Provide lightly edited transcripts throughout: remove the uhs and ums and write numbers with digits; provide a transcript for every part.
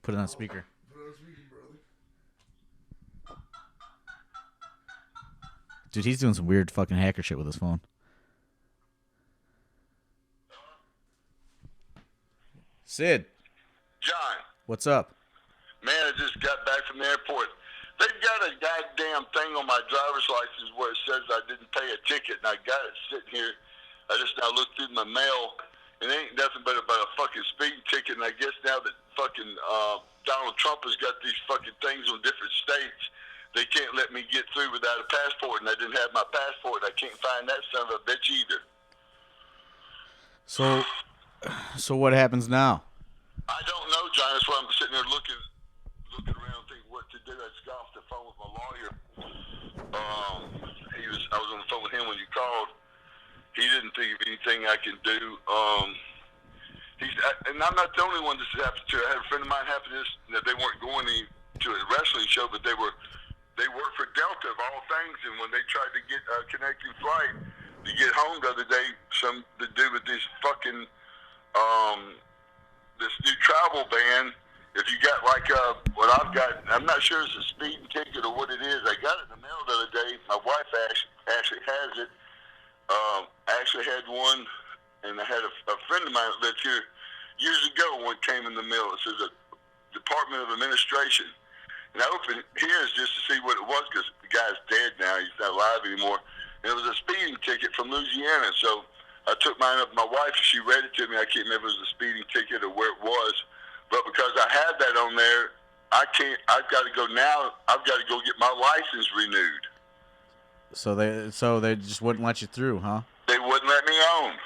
Put it on speaker. Dude, he's doing some weird fucking hacker shit with his phone. Sid, John, what's up? man, I just got back from the airport. They've got a goddamn thing on my driver's license where it says I didn't pay a ticket, and I got it sitting here. I just now looked through my mail, and it ain't nothing but about a fucking speeding ticket. And I guess now that fucking Donald Trump has got these fucking things on different states, they can't let me get through without a passport, and I didn't have my passport. I can't find that son of a bitch either. So what happens now? I don't know, John. That's why I'm sitting there looking around, thinking what to do. I just got off the phone with my lawyer. I was on the phone with him when you called. He didn't think of anything I can do. And I'm not the only one this has happened to. I had a friend of mine happen this that they weren't going to a wrestling show, but they worked for Delta of all things. And when they tried to get a connecting flight to get home the other day, some to do with this fucking this new travel ban. If you got like what I've got, I'm not sure it's a speeding ticket or what it is. I got it in the mail the other day. My wife actually has it. I actually had one, and I had a friend of mine that lived here years ago. One came in the mail. It says a Department of Administration, and I opened it here just to see what it was because the guy's dead now. He's not alive anymore. And it was a speeding ticket from Louisiana. So I took mine up to my wife. She read it to me. I can't remember if it was a speeding ticket or where it was. But because I had that on there, I can't. I've got to go now. I've got to go get my license renewed. So they just wouldn't let you through, huh? They wouldn't let me on.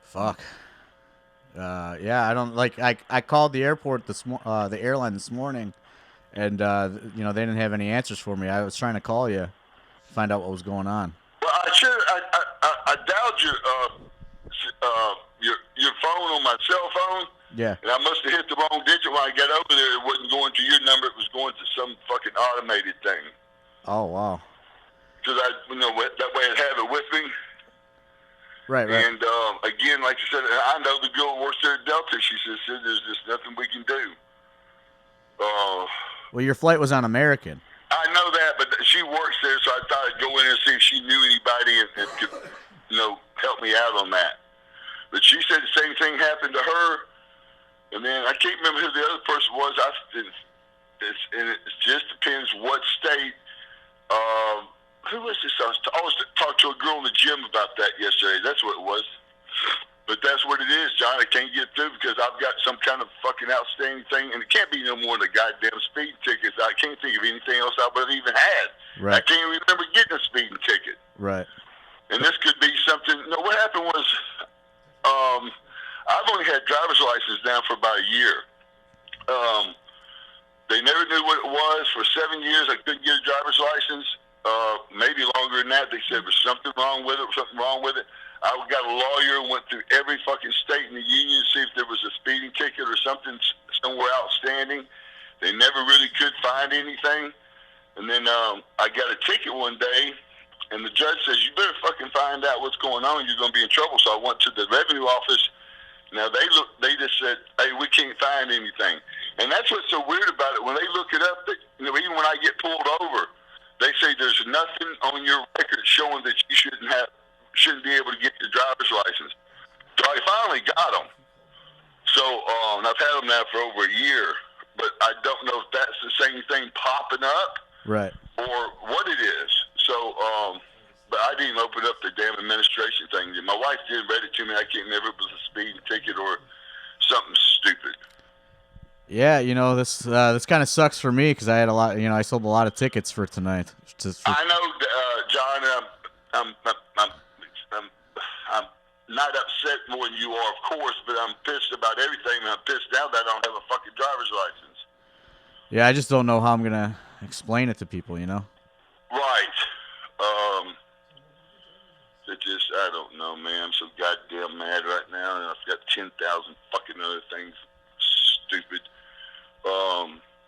Fuck. Yeah, I don't like. I called the airport the airline this morning, and they didn't have any answers for me. I was trying to call you, find out what was going on. Well, I dialed your phone on my cell phone. Yeah. And I must have hit the wrong digit when I got over there. It wasn't going to your number. It was going to some fucking automated thing. Oh, wow. Because that way I'd have it with me. Right. And again, like you said, I know the girl who works there at Delta. She says there's just nothing we can do. Well, your flight was on American. I know that, but she works there, so I thought I'd go in and see if she knew anybody and could, help me out on that. But she said the same thing happened to her. And then I can't remember who the other person was. It just depends what state. Who was this? I was talking to a girl in the gym about that yesterday. That's what it was. But that's what it is, John. I can't get through because I've got some kind of fucking outstanding thing, and it can't be no more than a goddamn speeding ticket. I can't think of anything else I would have even had. Right. I can't remember getting a speeding ticket. Right. And this could be something. No, what happened was, I've only had driver's license now for about a year. They never knew what it was. For 7 years, I couldn't get a driver's license. Maybe longer than that. They said there was something wrong with it. I got a lawyer and went through every fucking state in the union to see if there was a speeding ticket or something somewhere outstanding. They never really could find anything. And then I got a ticket one day, and the judge says, you better fucking find out what's going on. You're going to be in trouble. So I went to the revenue office. Now, they just said, hey, we can't find anything. And that's what's so weird about it. When they look it up, even when I get pulled over, they say there's nothing on your record showing that you shouldn't be able to get your driver's license. So I finally got them. So and I've had them now for over a year, but I don't know if that's the same thing popping up, right, or what it is. So, but I didn't open up the damn administration thing. My wife did read it to me. I can't remember if it was a speeding ticket or something stupid. Yeah, this kind of sucks for me because I had a lot. I sold a lot of tickets for tonight. I know, John. I'm not upset more than you are, of course, but I'm pissed about everything. I'm pissed now that I don't have a fucking driver's license. Yeah, I just don't know how I'm gonna explain it to people. Right. I don't know, man. I'm so goddamn mad right now, and I've got 10,000 fucking other things stupid.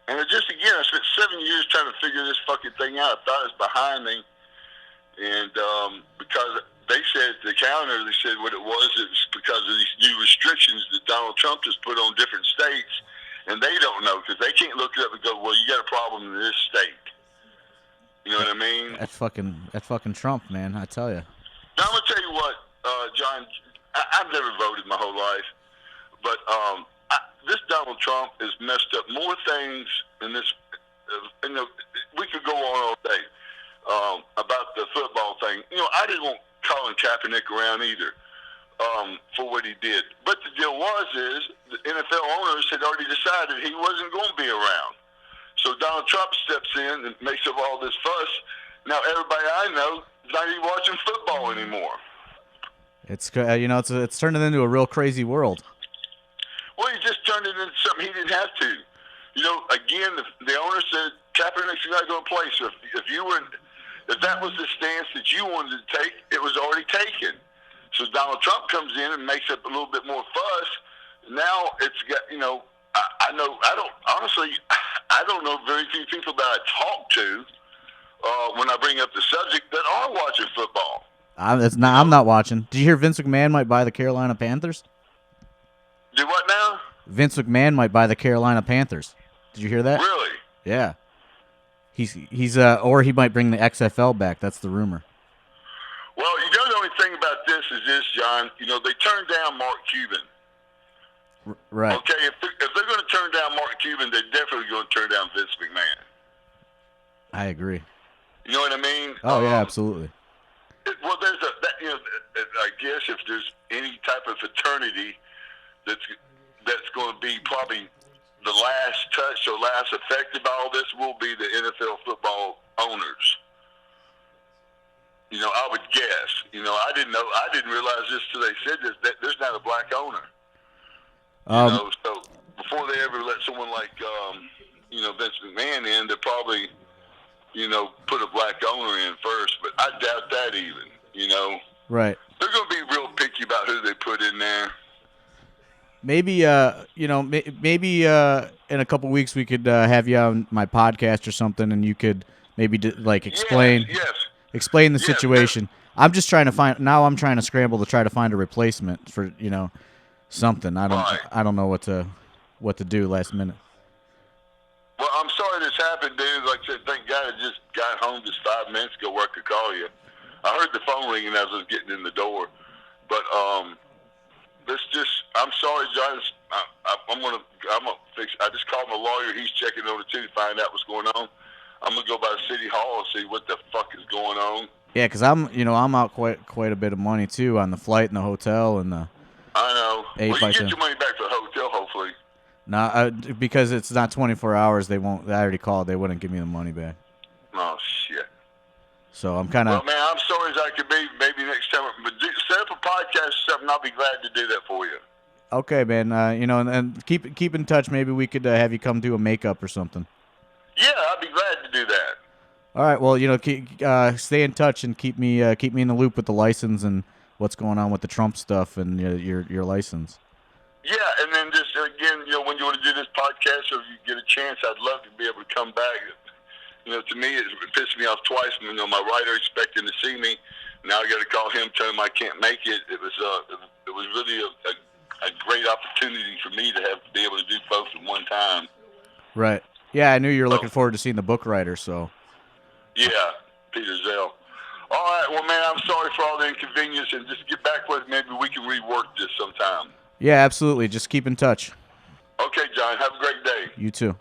And I spent 7 years trying to figure this fucking thing out. I thought it was behind me, and because they said the counter, they said what it was because of these new restrictions that Donald Trump has put on different states, and they don't know because they can't look it up and go, well, you got a problem in this state. You know what I mean? That's fucking Trump, man. I tell you. Now, I'm going to tell you what, John, I've never voted my whole life, but this Donald Trump has messed up more things in this. We could go on all day about the football thing. I didn't want Colin Kaepernick around either for what he did. But the deal is the NFL owners had already decided he wasn't going to be around. So Donald Trump steps in and makes up all this fuss. Now everybody I know is not even watching football anymore. It's it's turning into a real crazy world. Well, he just turned it into something he didn't have to. Again, the owner said Kaepernick's not going to play. So if that was the stance that you wanted to take, it was already taken. So Donald Trump comes in and makes up a little bit more fuss. Now it's got I don't know very few people that I talk to when I bring up the subject that are watching football. I'm not watching. Did you hear Vince McMahon might buy the Carolina Panthers? Do what now? Vince McMahon might buy the Carolina Panthers. Did you hear that? Really? Yeah. He's or he might bring the XFL back. That's the rumor. Well, the only thing about this is this, John. They turned down Mark Cuban. Right. Okay, if they're going to turn down Mark Cuban, they're definitely going to turn down Vince McMahon. I agree. You know what I mean? Oh yeah, absolutely. Well, I guess if there's any type of fraternity that's going to be probably the last touch or last affected by all this will be the NFL football owners. I would guess. I didn't realize this till they said this, that there's not a black owner. So before they ever let someone like, Vince McMahon in, they probably, put a black owner in first, but I doubt that even, Right. They're going to be real picky about who they put in there. Maybe, maybe in a couple weeks we could have you on my podcast or something, and you could maybe explain explain the situation. I'm just trying to I'm trying to scramble to try to find a replacement for something. I don't know what to do last minute. Well, I'm sorry this happened, dude. Like I said, thank God I just got home just 5 minutes ago where I could call you. I heard the phone ringing as I was getting in the door, but I'm sorry, John. I'm gonna fix. I just called my lawyer. He's checking on it too to find out what's going on. I'm gonna go by the city hall and see what the fuck is going on. Yeah, because I'm out quite a bit of money too on the flight and the hotel and the. I know. Well, you get your money back for the hotel, hopefully. No, because it's not 24 hours. They won't. I already called. They wouldn't give me the money back. Oh shit. So I'm kind of. Well, man, I'm sorry as I could be. Maybe next time, but set up a podcast or something. I'll be glad to do that for you. Okay, man. And keep in touch. Maybe we could have you come do a makeup or something. Yeah, I'd be glad to do that. All right. Well, stay in touch and keep me in the loop with the license and what's going on with the Trump stuff and your license. Yeah, and then just again, when you want to do this podcast, or if you get a chance, I'd love to be able to come back. To me, it pissed me off twice. My writer expecting to see me. Now I got to call him, tell him I can't make it. It was really a great opportunity for me to be able to do both at one time. Right. Yeah, I knew you were looking forward to seeing the book writer. So. Yeah, Peter Zell. All right, well, man, I'm sorry for all the inconvenience, and just get back with me. Maybe we can rework this sometime. Yeah, absolutely. Just keep in touch. Okay, John. Have a great day. You too.